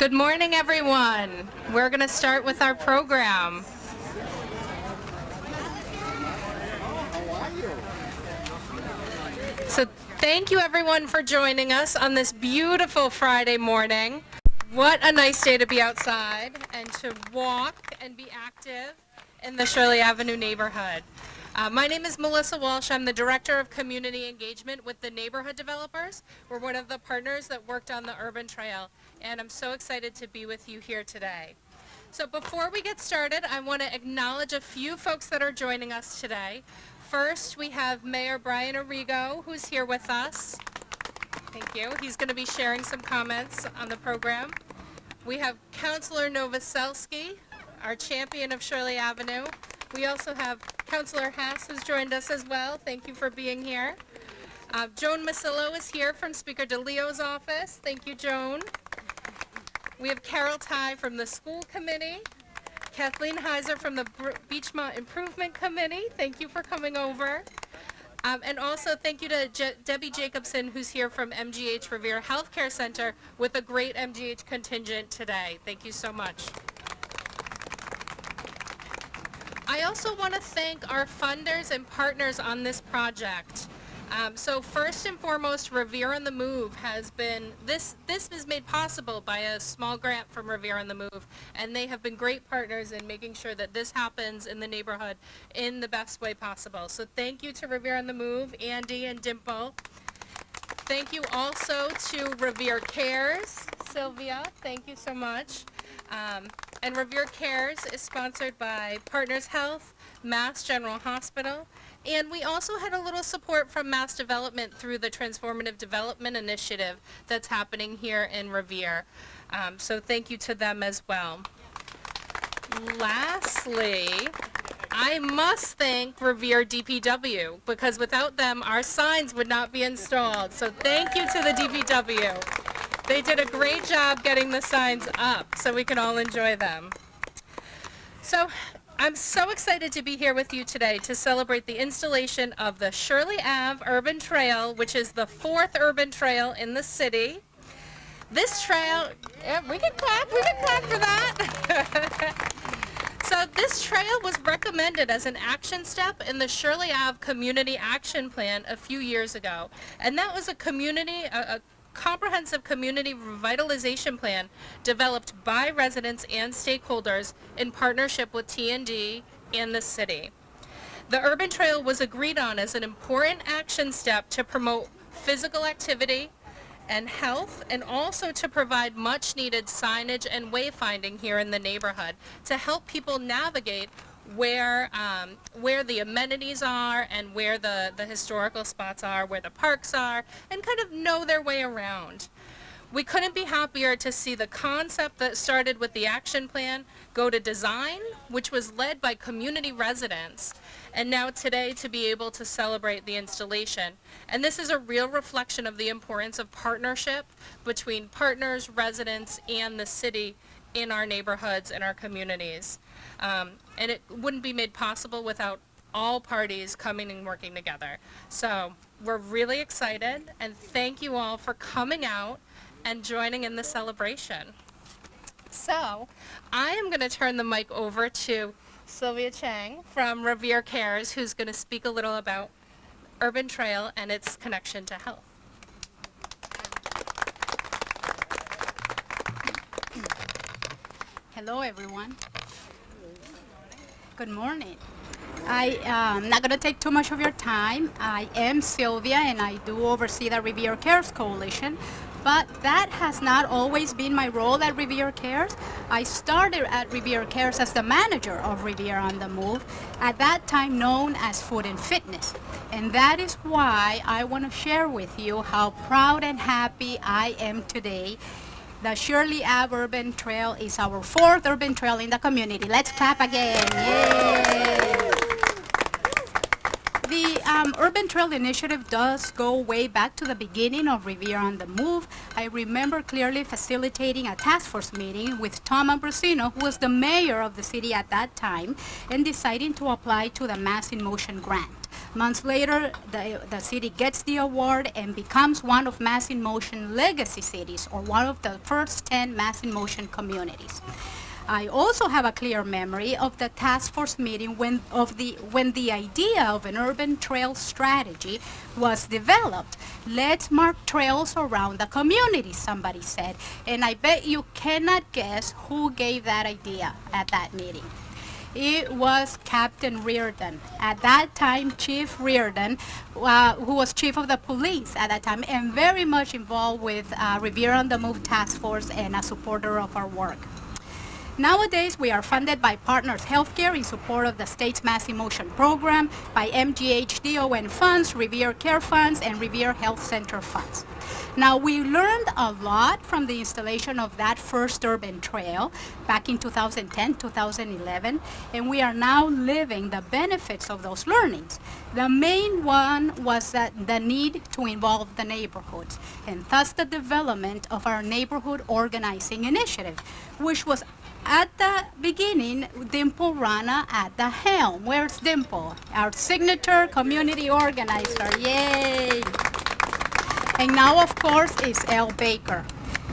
Good morning, everyone. We're going to start with our program. So thank you, everyone, for joining us on this beautiful Friday morning. What a nice day to be outside and to walk and be active in the Shirley Avenue neighborhood. My name is Melissa Walsh. I'm the Director of Community Engagement with the Neighborhood Developers. We're one of the partners that worked on the Urban Trail, and I'm so excited to be with you here today. So before we get started, I want to acknowledge a few folks that are joining us today. First, we have Mayor Brian Arrigo, who's here with us. Thank you. He's going to be sharing some comments on the program. We have Councilor Novoselsky, our champion of Shirley Avenue. We also have Councilor Haas, who's joined us as well. Thank you for being here. Joan Masillo is here from Speaker DeLeo's office. Thank you, Joan. We have Carol Ty from the school committee. Kathleen Heiser from the Beachmont Improvement Committee. Thank you for coming over. And also thank you to Debbie Jacobson, who's here from MGH Revere Healthcare Center with a great MGH contingent today. Thank you so much. I also want to thank our funders and partners on this project. So first and foremost, Revere on the Move has been, this is made possible by a small grant from Revere on the Move, and they have been great partners in making sure that this happens in the neighborhood in the best way possible. So thank you to Revere on the Move, Andy and Dimple. Thank you also to Revere Cares, Sylvia, thank you so much. And Revere Cares is sponsored by Partners Health, Mass General Hospital, and we also had a little support from Mass Development through the Transformative Development Initiative that's happening here in Revere. So thank you to them as well. Lastly, I must thank Revere DPW, because without them, our signs would not be installed. So thank you to the DPW. They did a great job getting the signs up so we can all enjoy them. So I'm so excited to be here with you today to celebrate the installation of the Shirley Ave Urban Trail, which is the 4th urban trail in the city. This trail, yeah, we can clap for that. So this trail was recommended as an action step in the Shirley Ave Community Action Plan a few years ago. And that was a comprehensive community revitalization plan developed by residents and stakeholders in partnership with T&D and the city. The Urban Trail was agreed on as an important action step to promote physical activity and health, and also to provide much needed signage and wayfinding here in the neighborhood to help people navigate where the amenities are and where the historical spots are, where the parks are, and kind of know their way around. We couldn't be happier to see the concept that started with the action plan go to design, which was led by community residents, and now today to be able to celebrate the installation. And this is a real reflection of the importance of partnership between partners, residents, and the city in our neighborhoods and our communities. And it wouldn't be made possible without all parties coming and working together. So we're really excited, and thank you all for coming out and joining in the celebration. So I am going to turn the mic over to Sylvia Chang from Revere Cares, who's going to speak a little about Urban Trail and its connection to health. Hello, everyone. Good morning. I am not going to take too much of your time. I am Sylvia, and I do oversee the Revere Cares Coalition, but that has not always been my role at Revere Cares. I started at Revere Cares as the manager of Revere on the Move, at that time known as Food and Fitness. And that is why I want to share with you how proud and happy I am today. The Shirley Ave Urban Trail is our 4th urban trail in the community. Let's clap again. Yay! The Urban Trail Initiative does go way back to the beginning of Revere on the Move. I remember clearly facilitating a task force meeting with Tom Ambrosino, who was the mayor of the city at that time, and deciding to apply to the Mass in Motion grant. Months later, the city gets the award and becomes one of Mass in Motion legacy cities, or one of the first 10 Mass in Motion communities. I also have a clear memory of the task force meeting when the idea of an urban trail strategy was developed. Let's mark trails around the community, somebody said. And I bet you cannot guess who gave that idea at that meeting. It was Captain Reardon, at that time Chief Reardon, who was chief of the police at that time and very much involved with Revere on the Move Task Force and a supporter of our work. Nowadays, we are funded by Partners Healthcare in support of the state's Mass in Motion program, by MGHDON funds, Revere Care funds, and Revere Health Center funds. Now, we learned a lot from the installation of that first urban trail back in 2010, 2011, and we are now living the benefits of those learnings. The main one was the need to involve the neighborhoods, and thus the development of our neighborhood organizing initiative, which was at the beginning, Dimple Rana at the helm. Where's Dimple? Our signature community organizer. Yay! And now, of course, is Elle Baker.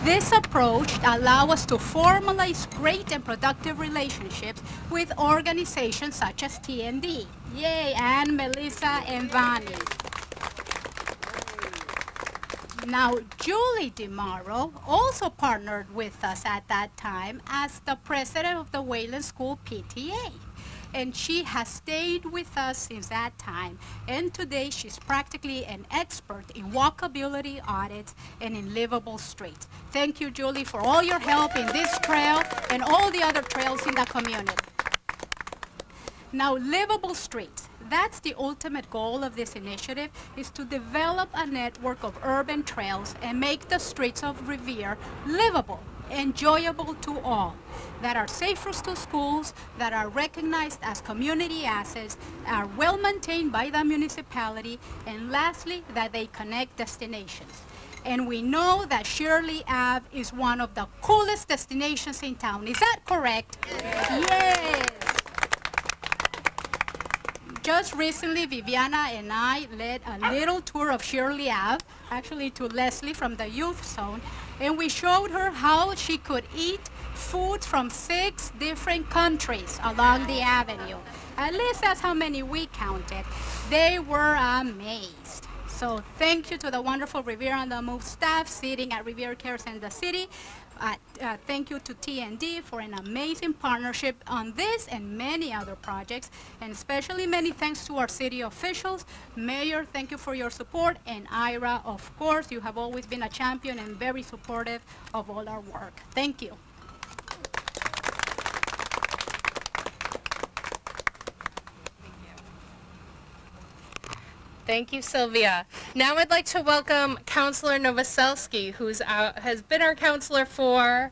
This approach allows us to formalize great and productive relationships with organizations such as TND. Yay! And Melissa and Vani. Now, Julie DeMauro also partnered with us at that time as the president of the Wayland School PTA. And she has stayed with us since that time. And today, she's practically an expert in walkability audits and in livable streets. Thank you, Julie, for all your help in this trail and all the other trails in the community. Now, livable streets. That's the ultimate goal of this initiative, is to develop a network of urban trails and make the streets of Revere livable, enjoyable to all, that are safe routes to schools, that are recognized as community assets, are well maintained by the municipality, and lastly, that they connect destinations. And we know that Shirley Ave is one of the coolest destinations in town. Is that correct? Yes. Just recently, Viviana and I led a little tour of Shirley Ave, actually to Leslie from the youth zone, and we showed her how she could eat food from 6 different countries along the avenue. At least that's how many we counted. They were amazed. So thank you to the wonderful Revere on the Move staff sitting at Revere Cares in the city. Thank you to TND for an amazing partnership on this and many other projects. And especially many thanks to our city officials. Mayor, thank you for your support. And Ira, of course, you have always been a champion and very supportive of all our work. Thank you. Thank you, Sylvia. Now I'd like to welcome Councilor Novoselsky, who's has been our councilor for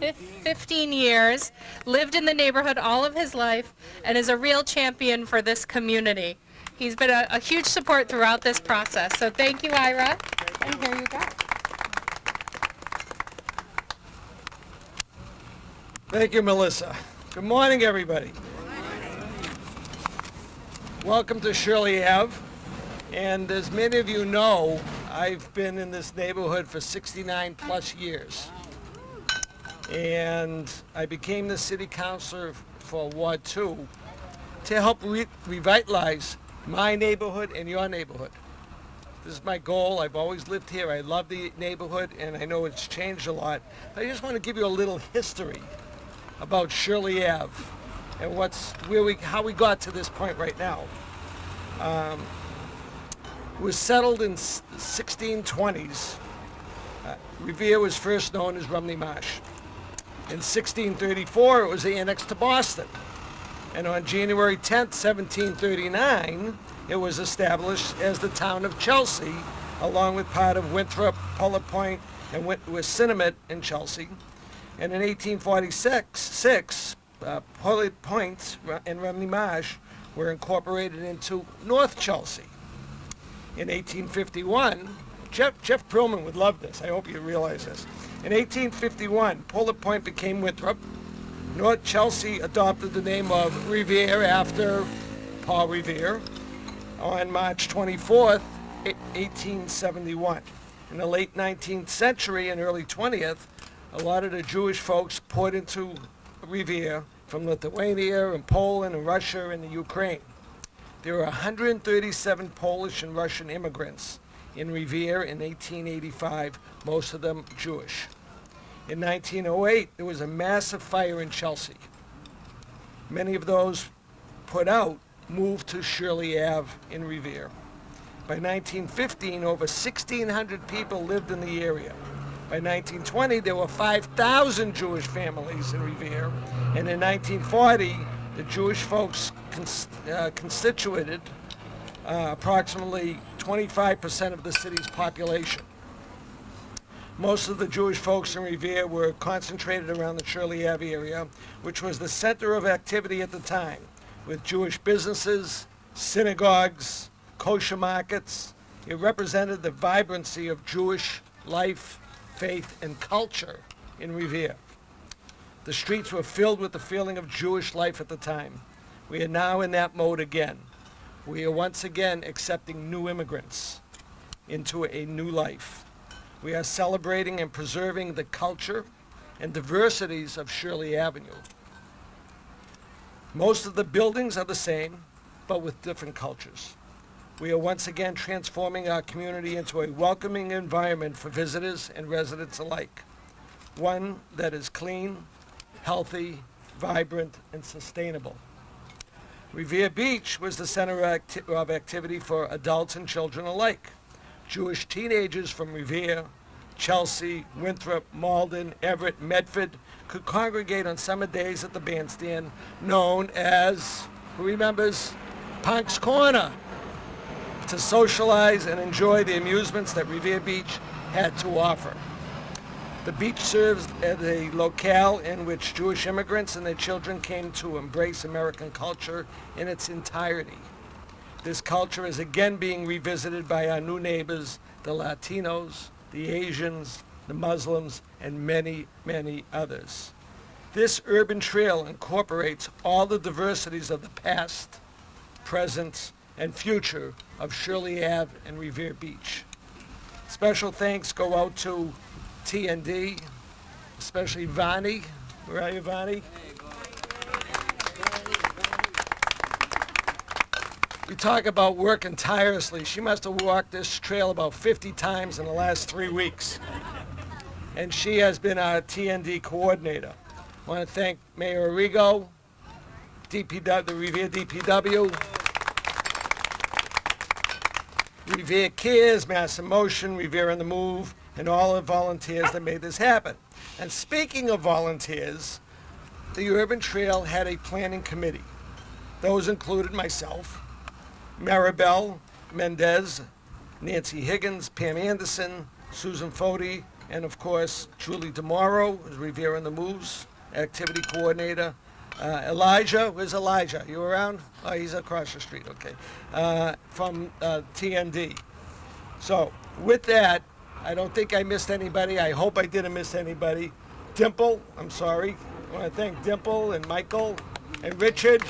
15 years, lived in the neighborhood all of his life, and is a real champion for this community. He's been a huge support throughout this process. So thank you, Ira. And here you go. Thank you, Melissa. Good morning, everybody. Welcome to Shirley Ave. And as many of you know, I've been in this neighborhood for 69 plus years. And I became the city councilor for Ward 2 to help revitalize my neighborhood and your neighborhood. This is my goal. I've always lived here. I love the neighborhood, and I know it's changed a lot. I just want to give you a little history about Shirley Ave and how we got to this point right now. It was settled in 1620s. Revere was first known as Rumney Marsh. In 1634, it was annexed to Boston. And on January 10th, 1739, it was established as the town of Chelsea, along with part of Winthrop, Puller Point, and with Cinnamon in Chelsea. And in 1846, Puller Point and Rumney Marsh were incorporated into North Chelsea. In 1851, Jeff Perlman would love this. I hope you realize this. In 1851, Puller Point became Winthrop. North Chelsea adopted the name of Revere after Paul Revere, on March 24th, 1871. In the late 19th century and early 20th, a lot of the Jewish folks poured into Revere from Lithuania and Poland and Russia and the Ukraine. There were 137 Polish and Russian immigrants in Revere in 1885, most of them Jewish. In 1908, there was a massive fire in Chelsea. Many of those put out moved to Shirley Ave in Revere. By 1915, over 1,600 people lived in the area. By 1920, there were 5,000 Jewish families in Revere. And in 1940, the Jewish folks constituted approximately 25% of the city's population. Most of the Jewish folks in Revere were concentrated around the Shirley Ave area, which was the center of activity at the time, with Jewish businesses, synagogues, kosher markets. It represented the vibrancy of Jewish life, faith, and culture in Revere. The streets were filled with the feeling of Jewish life at the time. We are now in that mode again. We are once again accepting new immigrants into a new life. We are celebrating and preserving the culture and diversities of Shirley Avenue. Most of the buildings are the same, but with different cultures. We are once again transforming our community into a welcoming environment for visitors and residents alike. One that is clean, healthy, vibrant, and sustainable. Revere Beach was the center of activity for adults and children alike. Jewish teenagers from Revere, Chelsea, Winthrop, Malden, Everett, Medford could congregate on summer days at the bandstand known as, who remembers, Punk's Corner, to socialize and enjoy the amusements that Revere Beach had to offer. The beach serves as a locale in which Jewish immigrants and their children came to embrace American culture in its entirety. This culture is again being revisited by our new neighbors, the Latinos, the Asians, the Muslims, and many, many others. This urban trail incorporates all the diversities of the past, present, and future of Shirley Ave and Revere Beach. Special thanks go out to TND, especially Vani. Where are you, Vani? We talk about working tirelessly. She must have walked this trail about 50 times in the last 3 weeks. And she has been our TND coordinator. I want to thank Mayor Arrigo, DPW, the Revere DPW, Revere Cares, Mass in Motion, Revere on the Move, and all the volunteers that made this happen. And speaking of volunteers, the Urban Trail had a planning committee. Those included myself, Maribel Mendez, Nancy Higgins, Pam Anderson, Susan Foti, and of course, Julie DeMauro, who's Revere on the Move's activity coordinator. Elijah, where's Elijah? You around? Oh, he's across the street, okay. From TND. So, with that, I don't think I missed anybody. I hope I didn't miss anybody. Dimple, I'm sorry. I want to thank Dimple and Michael and Richard.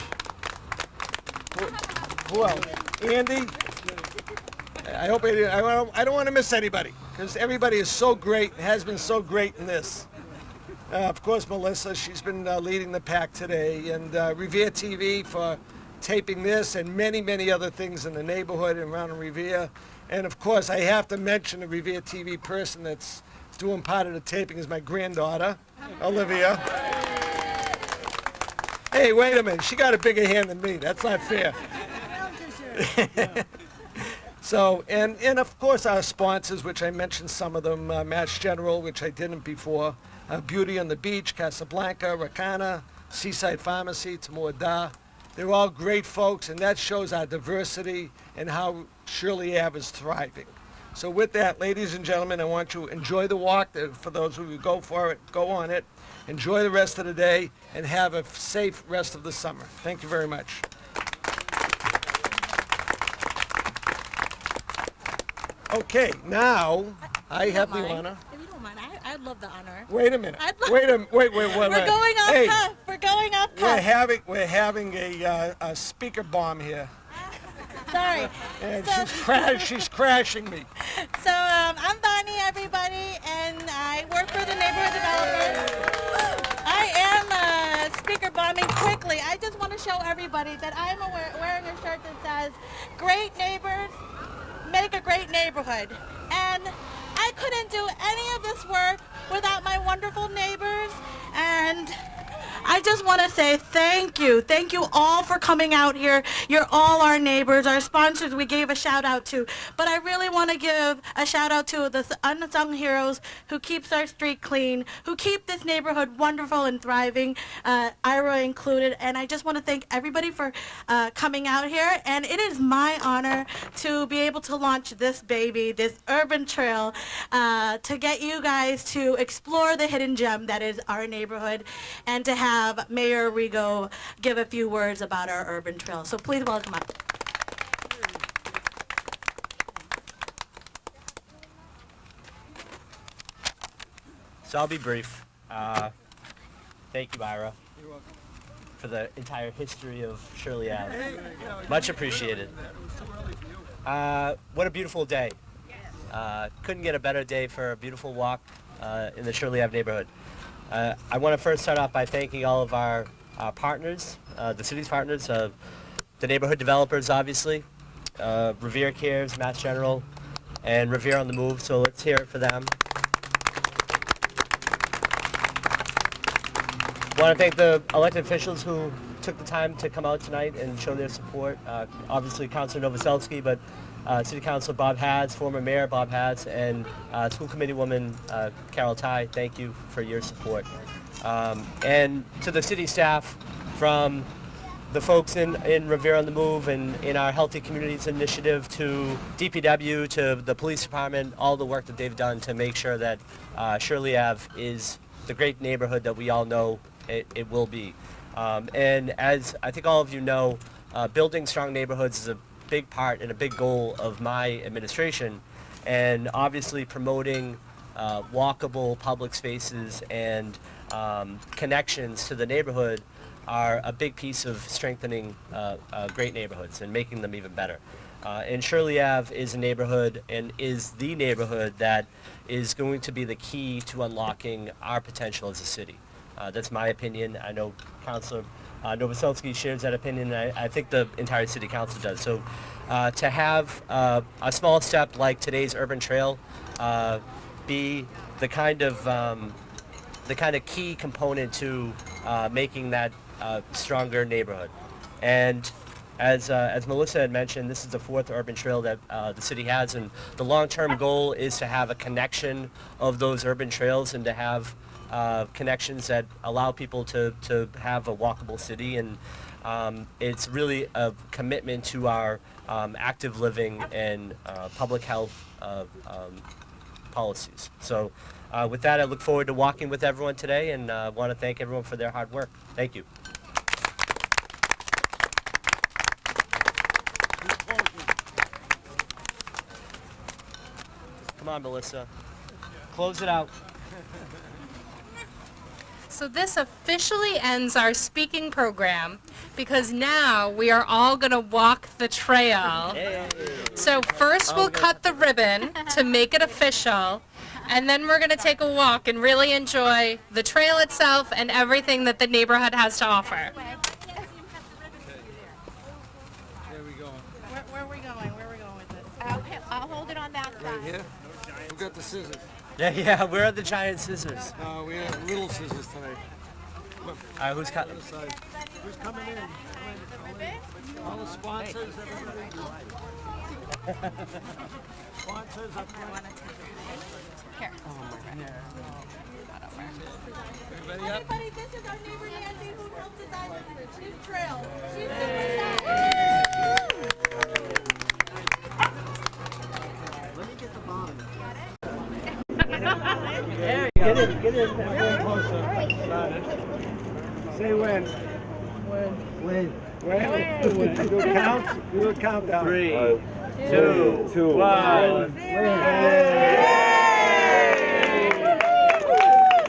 Who else? Andy. I hope I don't want to miss anybody because everybody is so great, has been so great in this. Of course, Melissa, she's been leading the pack today, and Revere TV for taping this and many, many other things in the neighborhood and around Revere. And of course, I have to mention the Revere TV person that's doing part of the taping is my granddaughter, Olivia. Hey, wait a minute. She got a bigger hand than me. That's not fair. So, and of course our sponsors, which I mentioned some of them, Mass General, which I didn't before, Beauty on the Beach, Casablanca, Rakana, Seaside Pharmacy, Tamor Da. They're all great folks, and that shows our diversity and how Shirley Ave is thriving. So with that, ladies and gentlemen, I want you to enjoy the walk. For those who go for it, go on it. Enjoy the rest of the day, and have a safe rest of the summer. Thank you very much. Okay, now I have the honor. If you don't mind, I'd love the honor. Wait a minute. I'd love- Wait. We're going off. Hey, We're going off We're having a speaker bomb here, Sorry. and So- she's crashing me. So I'm Bonnie, everybody, and I work for the neighborhood developers. I am speaker bombing quickly. I just want to show everybody that I'm wearing a shirt that says, "Great neighbors make a great neighborhood." And I couldn't do any of this work without my wonderful neighbors. And I just want to say thank you. Thank you all for coming out here. You're all our neighbors, our sponsors we gave a shout out to. But I really want to give a shout out to the unsung heroes who keeps our street clean, who keep this neighborhood wonderful and thriving, Ira included. And I just want to thank everybody for coming out here. And it is my honor to be able to launch this baby, this urban trail, to get you guys to explore the hidden gem that is our neighborhood, and to have Mayor Rigo give a few words about our urban trail. So please welcome up. So I'll be brief. Thank you, Ira, for the entire history of Shirley Ave. Much appreciated. What a beautiful day. Couldn't get a better day for a beautiful walk in the Shirley Ave neighborhood. I want to first start off by thanking all of our partners, the city's partners, the neighborhood developers, obviously, Revere Cares, Mass General, and Revere on the Move, so let's hear it for them. I want to thank the elected officials who took the time to come out tonight and show their support. Obviously, Councilor Novoselsky, but City Councilor Bob Hatz, former Mayor Bob Hatz, and School Committee Woman Carol Ty, thank you for your support. And to the city staff, from the folks in Revere on the Move and in our Healthy Communities Initiative, to DPW, to the police department, all the work that they've done to make sure that Shirley Ave is the great neighborhood that we all know it will be. And as I think all of you know, building strong neighborhoods is a big part and a big goal of my administration, and obviously promoting walkable public spaces and connections to the neighborhood are a big piece of strengthening great neighborhoods and making them even better. And Shirley Ave is a neighborhood and is the neighborhood that is going to be the key to unlocking our potential as a city. That's my opinion. I know Councilor Novoselsky shares that opinion, and I think the entire City Council does. So to have a small step like today's urban trail be the kind of key component to making that stronger neighborhood. And as Melissa had mentioned, this is the 4th urban trail that the city has, and the long-term goal is to have a connection of those urban trails and to have connections that allow people to have a walkable city. And it's really a commitment to our active living and public health policies. So with that, I look forward to walking with everyone today, and want to thank everyone for their hard work. Thank you. Come on, Melissa. Close it out. So this officially ends our speaking program, because now we are all going to walk the trail. Hey. So first we'll cut the ribbon to make it official, and then we're going to take a walk and really enjoy the trail itself and everything that the neighborhood has to offer. There we go. Where are we going? Where are we going with this? I'll hold it on that Right here. We got the scissors. Yeah, where are the giant scissors? We have little scissors tonight. Who's cutting? Other side. Who's coming in? All the sponsors, everybody. Sponsors up front. Here. Everybody up? Everybody, this is our neighbor Nancy, who helped design this new trail. She's super excited. Let me get the bomb. Get in. Everyone closer. Say when. When. Do a count. Do a countdown. 3, 2, 1.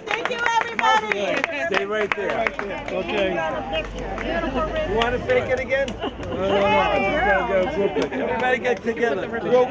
Thank you, everybody. Stay right there. Okay. You want to fake it again? No. Everybody get together. Group.